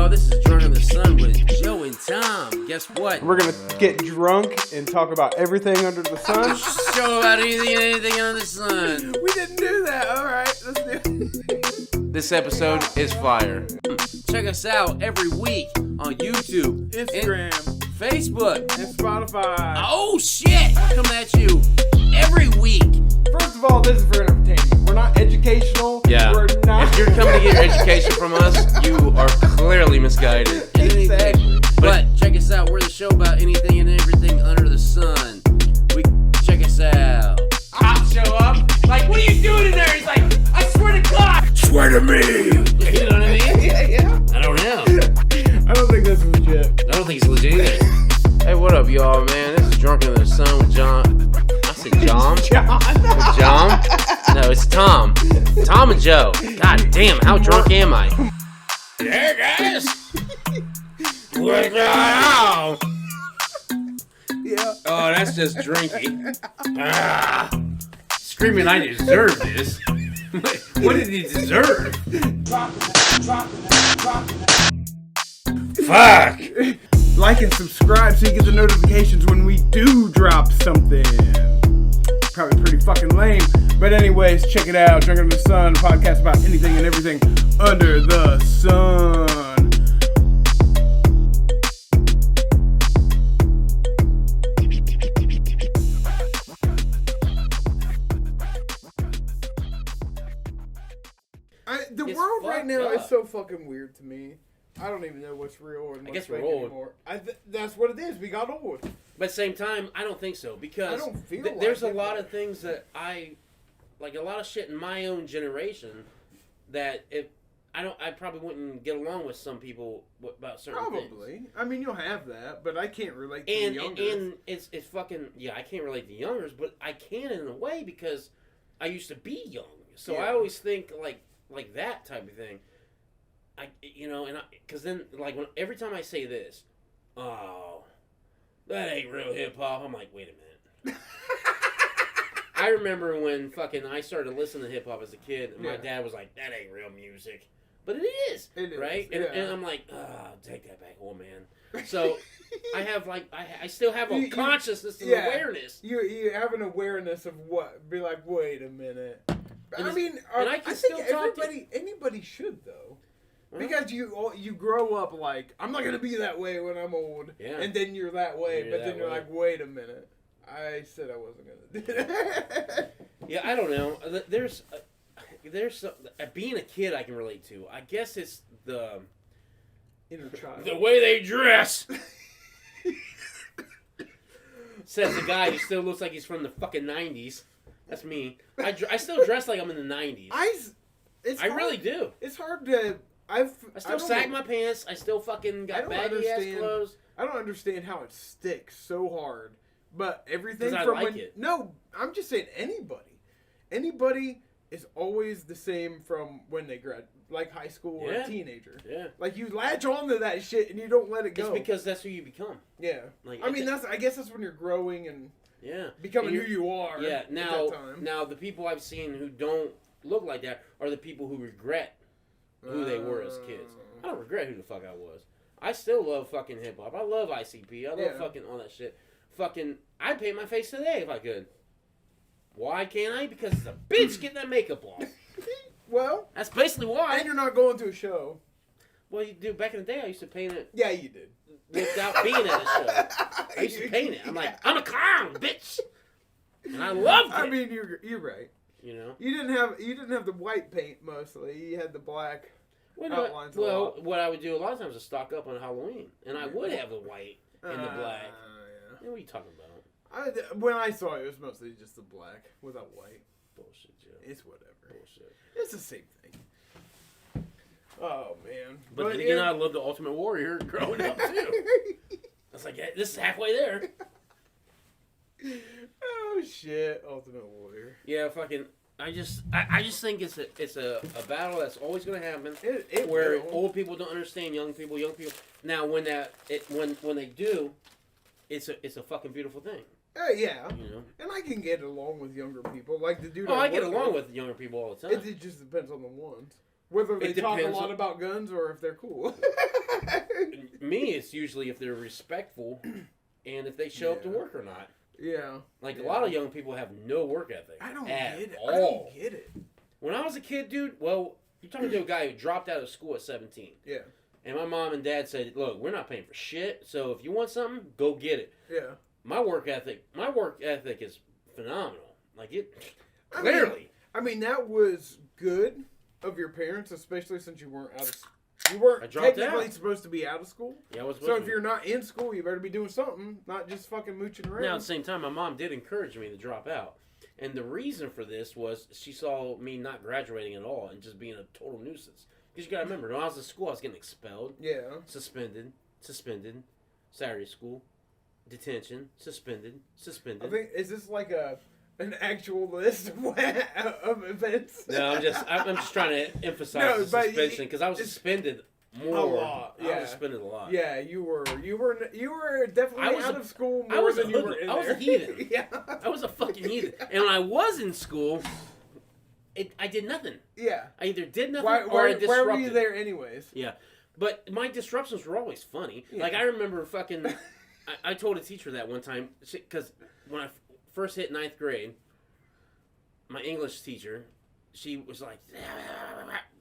y'all. This is Drunk in the Sun with Joe and Tom. Guess what? We're going to get drunk and talk about everything under the sun. Show about anything under the sun. We didn't do that. All right, let's do it. This episode is fire. Check us out every week on YouTube, Instagram, Facebook, and Spotify. Oh, shit. Coming at you every week. First of all, this is for entertainment. We're not educational. Yeah. We're not. If you're coming to get your education from us, you are clearly misguided. Exactly. But check us out. We're the show about anything and everything under the sun. Check us out. I'll show up. Like, what are you doing in there? He's like, I swear to God. Swear to me. You know what I mean? Yeah. I don't know. I don't think that's legit. I don't think it's legit either. Hey, what up, y'all, man? This is Drunk in the Sun with John. I said John? With John? No, it's Tom. Tom and Joe. God damn, how drunk am I? Hey, guys. What's going on? Yeah. Oh, that's just drinking. Screaming, I deserve this. What did he deserve? Fuck! Like and subscribe so you get the notifications when we do drop something. Probably pretty fucking lame. But anyways, check it out. Drunk in the Sun, a podcast about anything and everything under the sun. The world right now is so fucking weird to me. I don't even know what's real or what's fake anymore. That's what it is. We got old. But at the same time, I don't think so. Because I don't feel like there's a lot of things that like a lot of shit in my own generation that I probably wouldn't get along with some people about certain things. Probably. I mean, you'll have that, but I can't relate to the youngers. And it's fucking, I can't relate to youngers, but I can in a way because I used to be young. So yeah. I always think like that type of thing. Because then, like, every time I say this, oh, that ain't real hip hop, I'm like, wait a minute. I remember when I started listening to hip hop as a kid, and my dad was like, that ain't real music. But it is, right? Yeah. And I'm like, oh, take that back, old man. So I have, I still have a consciousness and awareness. You have an awareness of what? Be like, wait a minute. I mean, I think anybody should, though. Because you grow up like, I'm not going to be that way when I'm old. Yeah. And then you're that way, but then you're like, wait a minute. I said I wasn't going to do that. Yeah, I don't know. There's being a kid I can relate to. I guess it's the inner child. The way they dress. Says the guy who still looks like he's from the fucking 90s. That's me. I still dress like I'm in the 90s. I really do. It's hard to... I still sag my pants. I still fucking got baggy ass clothes. I don't understand how it sticks so hard. But everything from it. No, I'm just saying anybody is always the same from when they grad, like high school or a teenager. Yeah. Like you latch on to that shit and you don't let it go. It's because that's who you become. Yeah. Like I guess that's when you're growing and becoming who you are. Yeah. Now the people I've seen who don't look like that are the people who regret who they were as kids. I don't regret who the fuck I was. I still love fucking hip hop. I love ICP. I love fucking all that shit. Fucking, I'd paint my face today if I could. Why can't I? Because it's a bitch getting that makeup off. Well, that's basically why. And you're not going to a show. Well, you do. Back in the day, I used to paint it. Yeah, you did. Without being at a show, I used to paint it. I'm like, I'm a clown, bitch, and I loved it. I mean, you're right. You know, you didn't have the white paint mostly. You had the black outlines. Well, what I would do a lot of times is stock up on Halloween, and I would have the white and the black. Yeah, what are you talking about? When I saw it, it was mostly just the black without white. Bullshit, Joe. It's whatever. Bullshit. It's the same thing. Oh man! But then again, I loved the Ultimate Warrior growing up too. I was like, this is halfway there. Oh shit, Ultimate Warrior. Yeah, fucking. I just think it's a battle that's always going to happen. Where old people don't understand young people. Now when they do, it's a fucking beautiful thing. Yeah. You know? And I can get along with younger people, like the dude. I get along with younger people all the time. It just depends on the ones. Whether they talk a lot about guns or if they're cool. Me, it's usually if they're respectful and if they show up to work or not. Yeah. Like, a lot of young people have no work ethic. I don't get it. All. I don't get it. When I was a kid, dude, well, you're talking to a guy who dropped out of school at 17. Yeah. And my mom and dad said, look, we're not paying for shit, so if you want something, go get it. Yeah. My work ethic is phenomenal. Like, it, clearly. I mean, that was good of your parents, especially since you weren't out of school. You weren't technically supposed to be out of school. Yeah, I was. So if you're not in school, you better be doing something, not just fucking mooching around. Now, at the same time, my mom did encourage me to drop out. And the reason for this was she saw me not graduating at all and just being a total nuisance. Because you got to remember, when I was in school, I was getting expelled. Yeah. Suspended, Saturday school, detention, suspended. I think, is this like an actual list of events? No, I'm just trying to emphasize the suspension because I was suspended more. A lot. Yeah. I was suspended a lot. Yeah, you were definitely out of school more than you were in there. I was a heathen. Yeah. I was a fucking heathen. And when I was in school, I did nothing. Yeah. I either did nothing or I disrupted. Why were you there anyways? Yeah. But my disruptions were always funny. Yeah. Like, I remember fucking... I told a teacher that one time, because when I first hit 9th grade, my English teacher, she was like,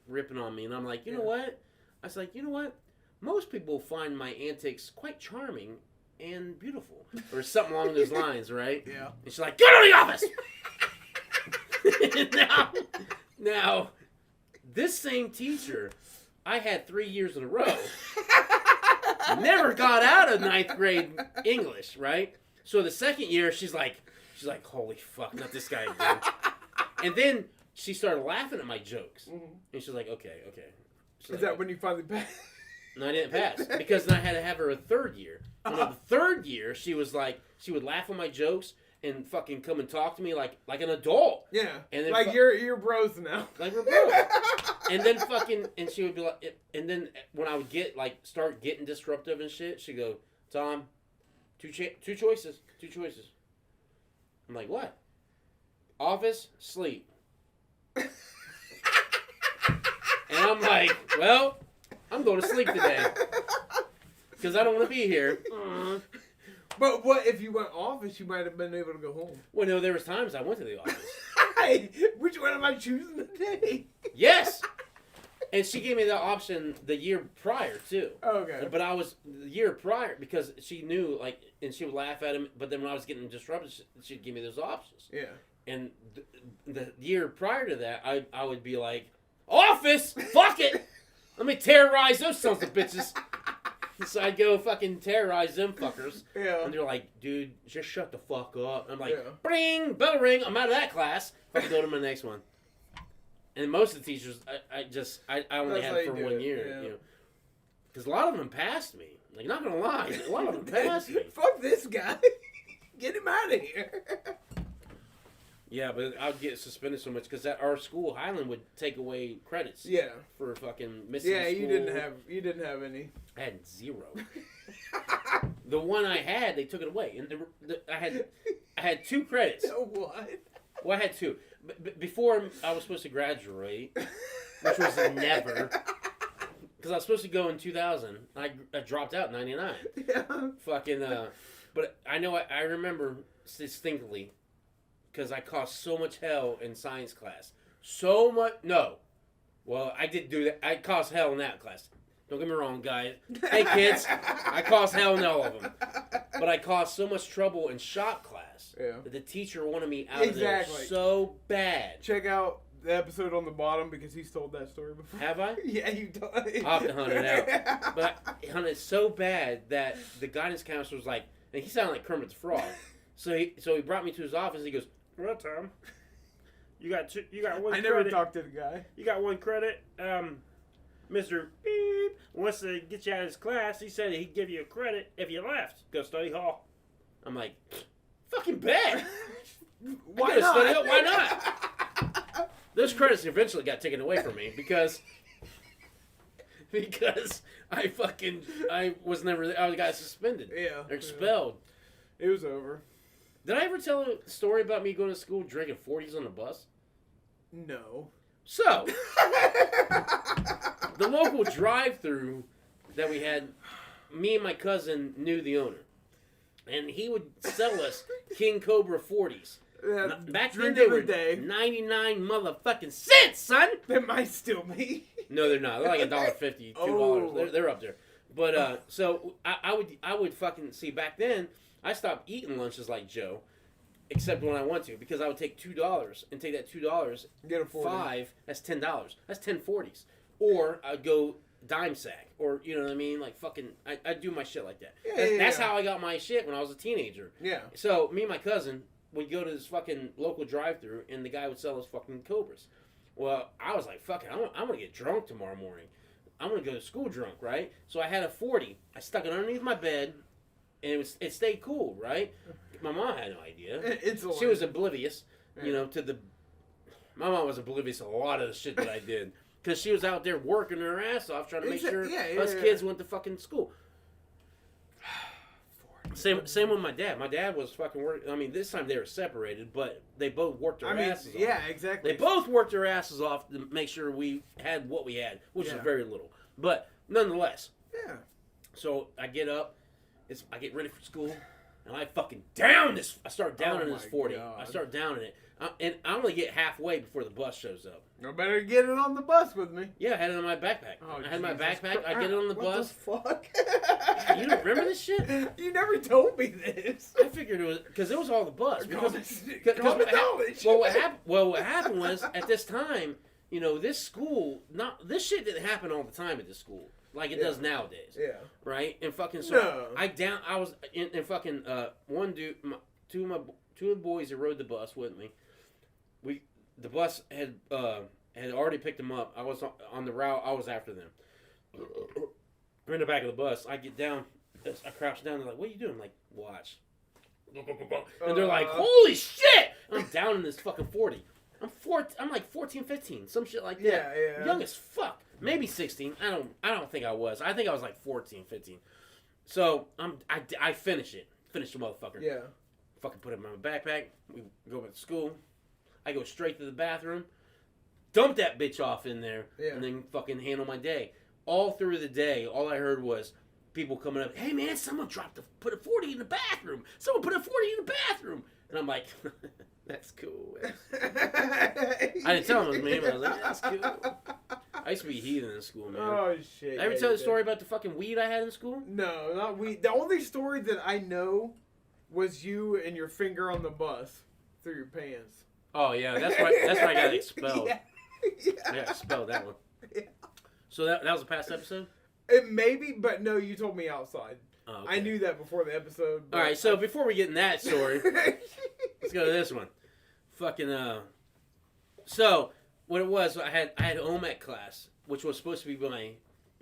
ripping on me. And I'm like, you know what? I was like, you know what? Most people find my antics quite charming and beautiful. Or something along those lines, right? Yeah. And she's like, go to the office! now, this same teacher, I had 3 years in a row. Never got out of 9th grade English, right? So the second year, she's like, holy fuck, not this guy again. And then she started laughing at my jokes. Mm-hmm. And she's like, okay. Is that when you finally passed? No, I didn't pass. Because then I had to have her a third year. And the third year, she was like, she would laugh at my jokes and fucking come and talk to me like an adult. Yeah. And then like you're bros now. Like we're bros. And then and she would be like, and then when I would start getting disruptive and shit, she'd go, Tom, two choices. I'm like, what? Office, sleep. And I'm like, well, I'm going to sleep today. Because I don't want to be here. But what if you went office? You might have been able to go home. Well, no, there was times I went to the office. Which one am I choosing today? Yes. And she gave me the option the year prior too. Okay. But I was the year prior because she knew and she would laugh at him. But then when I was getting disrupted, she'd give me those options. Yeah. And the year prior to that, I would be like, office, fuck it, let me terrorize those sons of bitches. So I'd go fucking terrorize them fuckers. Yeah. And they're like, dude, just shut the fuck up. I'm like, bring, bell ring, I'm out of that class. Fucking go to my next one. And most of the teachers, I only had it for 1 year. Yeah. You know, because a lot of them passed me. Like, not gonna lie, a lot of them passed me. Fuck this guy. Get him out of here. Yeah, but I would get suspended so much because our school, Highland, would take away credits. Yeah. For fucking missing school. Yeah, you didn't have any. I had 0. The one I had, they took it away, and I had 2 credits. So what? Well, I had 2. Before I was supposed to graduate, which was never, because I was supposed to go in 2000. I dropped out in 99. Yeah. Fucking. But I know I remember distinctly. Because I caused so much hell in science class. So much... No. Well, I did do that. I caused hell in that class. Don't get me wrong, guys. Hey, kids. I caused hell in all of them. But I caused so much trouble in shop class that the teacher wanted me out of there so bad. Check out the episode on the bottom because he's told that story before. Have I? Yeah, you told. I'll have to hunt it out. But I hunted it so bad that the guidance counselor was like... And he sounded like Kermit the Frog. So he brought me to his office and he goes... Well, Tom, you got 1 credit. I never talked to the guy. You got 1 credit. Mr. Beep wants to get you out of his class. He said he'd give you a credit if you left. Go study hall. I'm like, fucking bad. Why not? Study hall. Why not? Those credits eventually got taken away from me because I got suspended. Yeah. Or expelled. It was over. Did I ever tell a story about me going to school drinking 40s on the bus? No. So, the local drive-through that we had, me and my cousin knew the owner. And he would sell us King Cobra 40s. Back then they were 99 motherfucking cents, son! They might still be. No, they're not. They're like $1.50, $2. Oh. They're up there. But, so, I would fucking, see, back then, I stopped eating lunches like Joe. Except when I want to, because I would take $2 and take that $2, get a 40. 5, that's $10. That's 10 40s. Or I'd go dime sack, or you know what I mean, like fucking, I'd do my shit like that. That's how I got my shit when I was a teenager. Yeah. So me and my cousin would go to this fucking local drive-through, and the guy would sell us fucking Cobras. Well, I was like, fuck it, I'm gonna get drunk tomorrow morning. I'm gonna go to school drunk, right? So I had a 40. I stuck it underneath my bed, and it stayed cool, right? My mom had no idea. She was oblivious, you know, my mom was oblivious to a lot of the shit that I did. Because she was out there working her ass off trying to make sure us kids went to fucking school. Same with my dad. My dad was fucking working. I mean, this time they were separated, but they both worked their asses off. Yeah, exactly. They both worked their asses off to make sure we had what we had, which was very little. But nonetheless. Yeah. So I get up. I get ready for school. And I fucking down this. I start downing this 40. God. I start downing it. And I only get halfway before the bus shows up. You better get it on the bus with me. Yeah, I had it in my backpack. I had my backpack. I get it on the bus. What the fuck? You don't remember this shit? You never told me this. I figured it was because it was all the bus. What happened was at this time, you know, this school. This shit didn't happen all the time at this school. Like it does nowadays. Yeah. Right? And fucking so I was in fucking one dude, two of the boys that rode the bus with me. The bus had already picked them up. I was on the route. I was after them. We're in the back of the bus. I get down. I crouch down. They're like, "What are you doing?" I'm like, "Watch." And they're like, "Holy shit!" And I'm down in this fucking 40. I'm like 14, 15, some shit like that. Yeah. Young as fuck. Maybe 16. I don't think I was. I think I was like 14, 15. So I finish it. Finish the motherfucker. Yeah. Fucking put it in my backpack. We go back to school. I go straight to the bathroom. Dump that bitch off in there. Yeah. And then fucking handle my day. All through the day, all I heard was people coming up. Hey man, someone put a 40 in the bathroom. Someone put a 40 in the bathroom. And I'm like, that's cool. I didn't tell him it was me, but I was like, that's cool. I used to be heathen in school, man. Oh, shit. Did I ever tell the story about the fucking weed I had in school? No, not weed. The only story that I know was you and your finger on the bus through your pants. Oh, yeah. That's why I got expelled. Yeah. I got expelled that one. Yeah. So that was a past episode? It maybe, but no, you told me outside. Oh, okay. I knew that before the episode. All right, so before we get in that story, let's go to this one. Fucking, So, what it was, I had home ec class, which was supposed to be my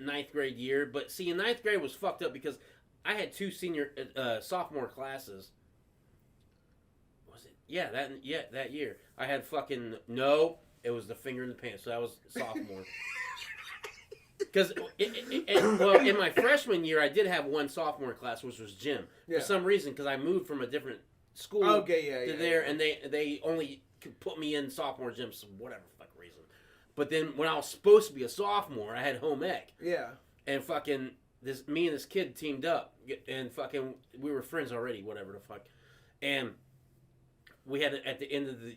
9th grade year. But, see, in 9th grade was fucked up because I had 2 sophomore classes. Was it? Yeah, that year. I had fucking, no, it was the finger in the pants, so that was sophomore. Because, in my freshman year, I did have 1 sophomore class, which was gym. Yeah. For some reason, because I moved from a different school to there, and they only could put me in sophomore gym for whatever fucking reason. But then, when I was supposed to be a sophomore, I had home ec. Yeah. And fucking, me and this kid teamed up, and fucking, we were friends already, whatever the fuck. And we had, at the end of the,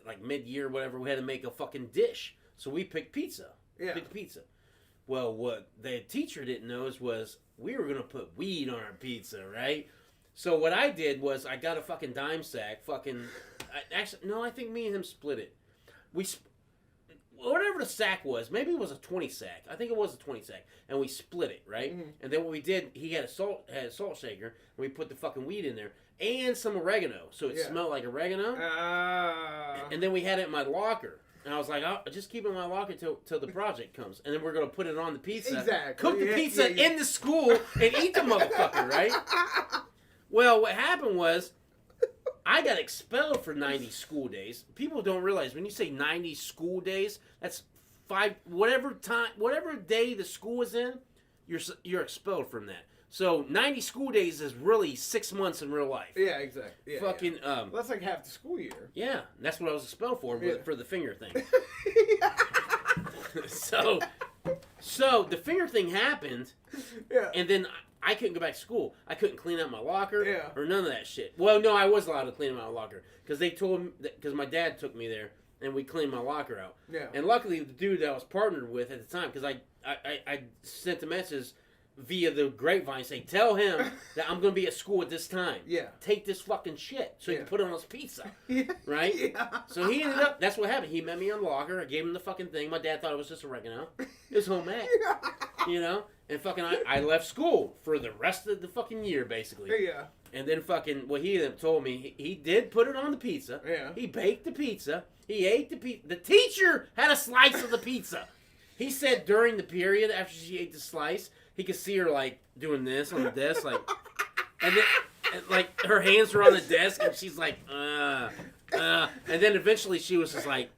like, mid-year, whatever, we had to make a fucking dish. So we picked pizza. Yeah. Picked pizza. Well, what the teacher didn't know was we were going to put weed on our pizza, right? So what I did was I got a fucking dime sack, I think me and him split it. Whatever the sack was, maybe it was a 20 sack. I think it was a 20 sack. And we split it, right? Mm-hmm. And then what we did, he had a salt shaker, and we put the fucking weed in there. And some oregano, so it smelled like oregano. And then we had it in my locker. And I was like, I'll just keep it in my locker till the project comes. And then we're going to put it on the pizza. Exactly. Cook the pizza in the school and eat the motherfucker, right? Well, what happened was I got expelled for 90 school days. People don't realize when you say 90 school days, that's whatever day the school is in, you're expelled from that. So 90 school days is really 6 months in real life. Yeah, exactly. Yeah, fucking well, that's like half the school year. Yeah, that's what I was expelled for the finger thing. So the finger thing happened. Yeah. And then I couldn't go back to school. I couldn't clean out my locker. Yeah. Or none of that shit. Well, no, I was allowed to clean out my locker because they told me because my dad took me there and we cleaned my locker out. Yeah. And luckily, the dude that I was partnered with at the time, because I sent a message via the grapevine saying, tell him that I'm going to be at school at this time. Yeah. Take this fucking shit so he can put it on his pizza. Yeah. Right? Yeah. So he ended up, that's what happened. He met me on the locker. I gave him the fucking thing. My dad thought it was just oregano. It was homemade. You know? And fucking I left school for the rest of the fucking year, basically. Yeah. And then fucking, what he told me, he did put it on the pizza. Yeah. He baked the pizza. He ate the pizza. The teacher had a slice of the pizza. He said during the period after she ate the slice, he could see her like doing this on the desk, like, and then like her hands were on the desk, and she's like, and then eventually she was just like,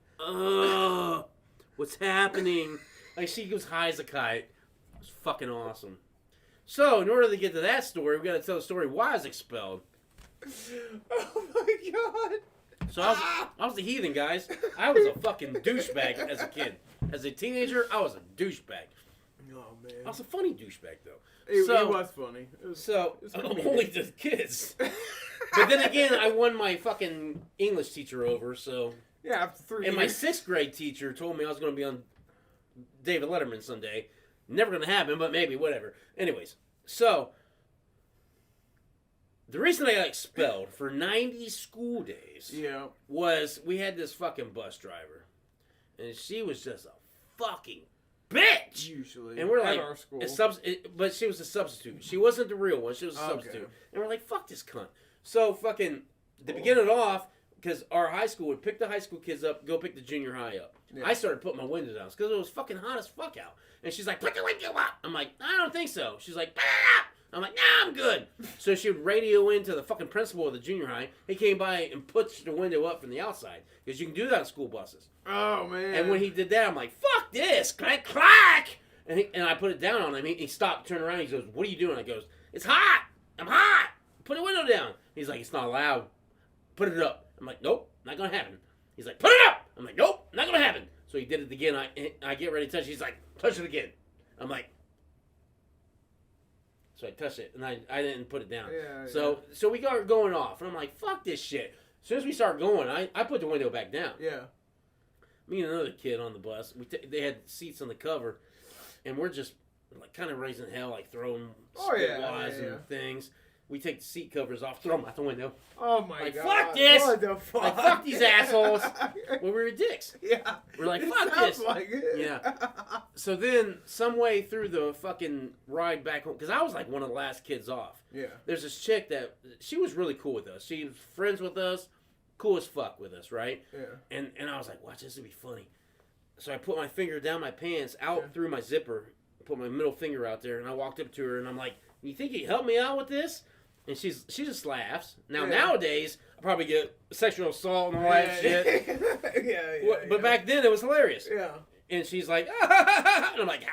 what's happening? Like she was high as a kite. It was fucking awesome. So in order to get to that story, we got to tell the story why I was expelled. Oh my god. So I was a heathen, guys. I was a fucking douchebag as a kid. As a teenager, I was a douchebag. Oh, man. I was a funny douchebag, though. It was funny. Only to kids. But then again, I won my fucking English teacher over, so... Yeah, after 3 years. And my 6th grade teacher told me I was going to be on David Letterman someday. Never going to happen, but maybe, whatever. Anyways, so... The reason I got expelled for 90 school days was we had this fucking bus driver. And she was just a fucking bitch. Usually. And we're like, at our school. But she was a substitute. She wasn't the real one. She was a substitute. And we're like, fuck this cunt. So fucking, to begin it off, because our high school would pick the high school kids up, go pick the junior high up. Yeah. I started putting my windows down because it was fucking hot as fuck out. And she's like, put the window up. I'm like, I don't think so. She's like, put it up. I'm like, nah, I'm good. So she would radio into the fucking principal of the junior high. He came by and pushed the window up from the outside. Because you can do that on school buses. Oh, man. And when he did that, I'm like, fuck this. Clack, clack. And I put it down on him. He stopped, turned around. He goes, what are you doing? I goes, it's hot. I'm hot. Put the window down. He's like, it's not allowed. Put it up. I'm like, nope, not going to happen. He's like, put it up. I'm like, nope, not going to happen. So he did it again. I get ready to touch it. He's like, touch it again. I'm like, so I touched it, and I didn't put it down. So we got going off, and I'm like, fuck this shit. As soon as we start going, I put the window back down. Yeah. Me and another kid on the bus, they had seats on the cover, and we're just like kind of raising hell, like throwing spitwads and things. We take the seat covers off, throw them out the window. Oh my like, god! Fuck this! What the fuck? Like, fuck these assholes! Well, we were dicks. Yeah. We're like, fuck this! Like it. Yeah. So then, some way through the fucking ride back home, because I was like one of the last kids off. Yeah. There's this chick that she was really cool with us. She was friends with us, cool as fuck with us, right? Yeah. And I was like, watch, this would be funny. So I put my finger down my pants, out through my zipper, put my middle finger out there, and I walked up to her, and I'm like, you think you help me out with this? And she just laughs. Now, nowadays, I probably get sexual assault and all that shit. But back then, it was hilarious. Yeah. And she's like, ah, and I'm like,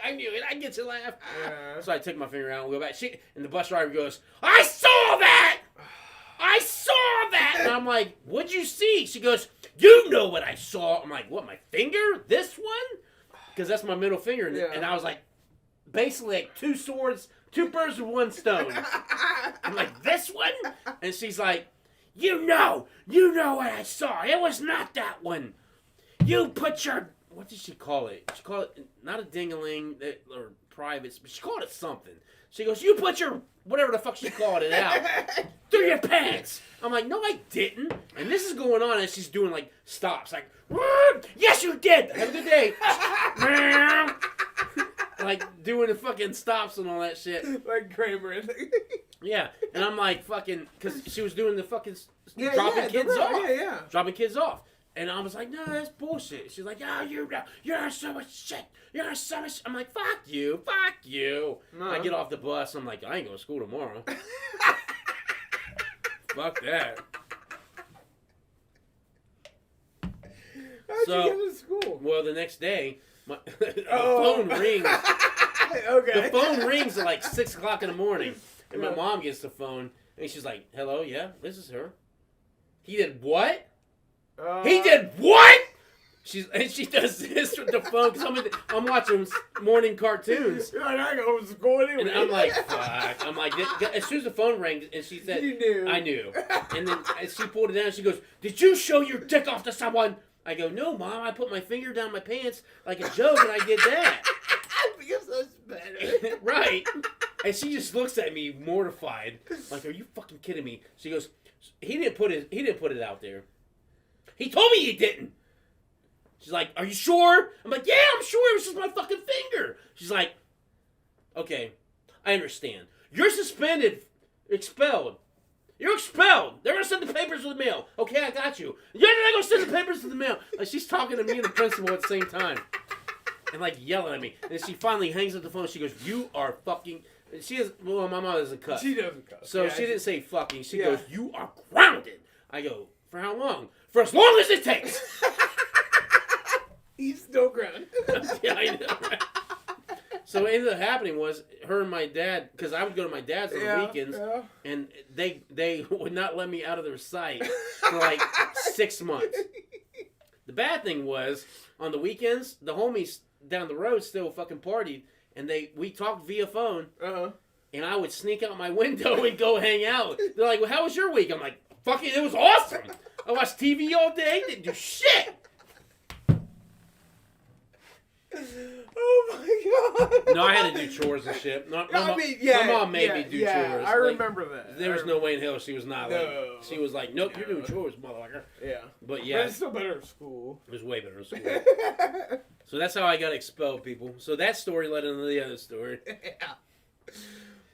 I knew it. I get to laugh. Yeah. So I took my finger out and we go back. And the bus driver goes, I saw that! I saw that! And I'm like, what'd you see? She goes, you know what I saw. I'm like, what, my finger? This one? Because that's my middle finger. And I was like, basically like two swords, two birds with one stone. I'm like, this one? And she's like, you know what I saw. It was not that one. You put your, what did she call it? She called it, not a ding-a-ling or privates, but she called it something. She goes, you put your, whatever the fuck she called it out, through your pants. I'm like, no, I didn't. And this is going on as she's doing like stops. Like, yes, you did. Have a good day. Like doing the fucking stops and all that shit. Like Kramer. Yeah. And I'm like fucking, because she was doing the fucking dropping kids off. Yeah. Dropping kids off. And I was like, no, that's bullshit. She's like, oh, you're so much shit. You're so much. I'm like, fuck you. No. I get off the bus. I'm like, I ain't going to school tomorrow. Fuck that. How'd you get to school? Well, the next day, my phone rings. Okay. The phone rings at like 6 o'clock in the morning, and my mom gets the phone, and she's like, "Hello, yeah, this is her." He did what? He did what? She does this with the phone because I'm watching morning cartoons. You're like, I go to school anyway. And I'm like, fuck. I'm like, as soon as the phone rang and she said, you knew. I knew. And then as she pulled it down, she goes, "Did you show your dick off to someone?" I go, "No, Mom. I put my finger down my pants like a joke, and I did that." Because that's better. Right. And she just looks at me mortified, like, "Are you fucking kidding me?" She goes, He didn't put it out there. He told me he didn't." She's like, "Are you sure?" I'm like, "Yeah, I'm sure. It was just my fucking finger." She's like, "Okay, I understand. You're suspended, expelled. You're expelled. They're going to send the papers to the mail. Okay, I got you. You're not going to send the papers to the mail." Like, she's talking to me and the principal at the same time. And, like, yelling at me. And then she finally hangs up the phone. She goes, "You are fucking..." Well, my mom doesn't cuss. She doesn't cuss. So she didn't say fucking. She goes, "You are grounded." I go, "For how long?" "For as long as it takes." He's still grounded. Yeah, I know, right? So what ended up happening was her and my dad, because I would go to my dad's on the weekends, and they would not let me out of their sight for like 6 months. The bad thing was, on the weekends, the homies down the road still fucking partied, and we talked via phone, and I would sneak out my window and go hang out. They're like, "Well, how was your week?" I'm like, "Fucking, it was awesome. I watched TV all day, didn't do shit." Oh my god! No, I had to do chores and shit. My mom made me do chores. I remember that. There was no way in hell she was not. She was like, "Nope, you're doing chores, motherfucker." Yeah. But yeah, but it's still better at school. It was way better at school. So that's how I got expelled, people. So that story led into the other story. Yeah.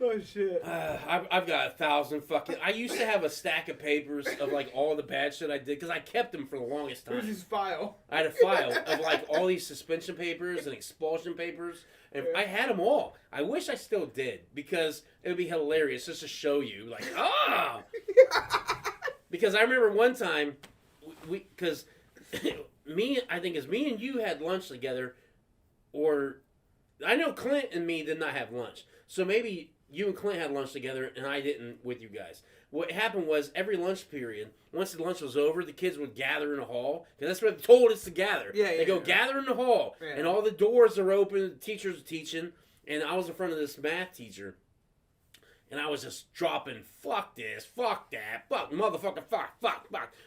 Oh shit. I've got 1,000 fucking. I used to have a stack of papers of like all the bad shit I did because I kept them for the longest time. Where's his file? I had a file of like all these suspension papers and expulsion papers, and I had them all. I wish I still did because it would be hilarious just to show you, like, because I remember one time, because I think it's me and you had lunch together, or I know Clint and me did not have lunch, so maybe you and Clint had lunch together, and I didn't with you guys. What happened was, every lunch period, once the lunch was over, the kids would gather in the hall, because that's what they told us to gather. They go gather in the hall, and all the doors are open, the teachers are teaching, and I was in front of this math teacher, and I was just dropping, "Fuck this, fuck that, fuck, motherfucker, fuck.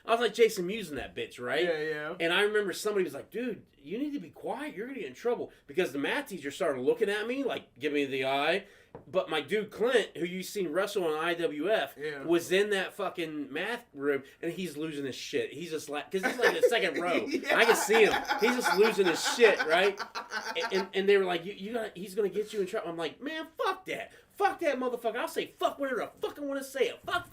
I was like Jason Mewes in that bitch, right? Yeah. And I remember somebody was like, "Dude, you need to be quiet, you're going to get in trouble," because the math teacher started looking at me, like, giving me the eye. But my dude Clint, who you've seen wrestle on IWF, was in that fucking math room, and he's losing his shit. He's just like, because he's like in the second row. I can see him. He's just losing his shit, right? And they were like, he's gonna get you in trouble. I'm like, man, fuck that. Fuck that motherfucker. I'll say fuck whatever I fucking want to say it. Fuck,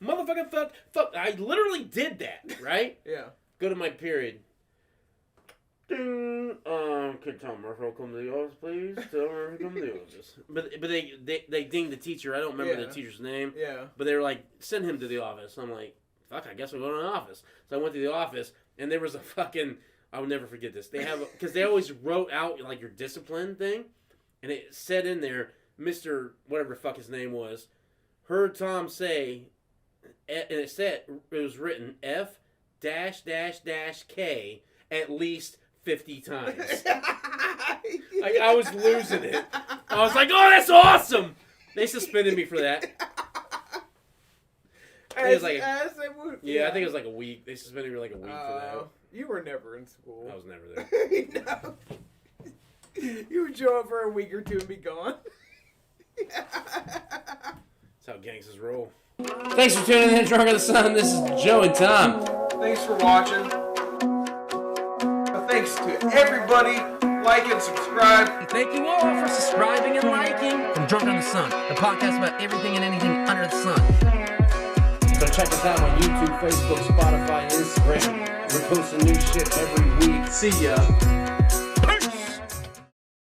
motherfucker, fuck. I literally did that, right? Yeah. Go to my period. Ding. Could Tom Murphy come to the office, please? Tom Murphy come to the office. But they dinged the teacher. I don't remember the teacher's name. Yeah. But they were like, "Send him to the office." I'm like, "Fuck, I guess we'll go to the office." So I went to the office, and there was a fucking. I'll never forget this. They have because they always wrote out like your discipline thing, and it said in there, Mr. whatever the fuck his name was, heard Tom say, and it was written F --K at least 50 times. Like, I was losing it. I was like, "Oh, that's awesome!" They suspended me for that. I think it was like a week. They suspended me for like a week for that. You were never in school. I was never there. No. You would show up for a week or two and be gone. That's how gangsters roll. Thanks for tuning in to Drunk on the Sun. This is Joe and Tom. Thanks for watching. Thanks to everybody. Like and subscribe. And thank you all for subscribing and liking from Drunk on the Sun, the podcast about everything and anything under the sun. So check us out on YouTube, Facebook, Spotify, Instagram. We're posting new shit every week. See ya.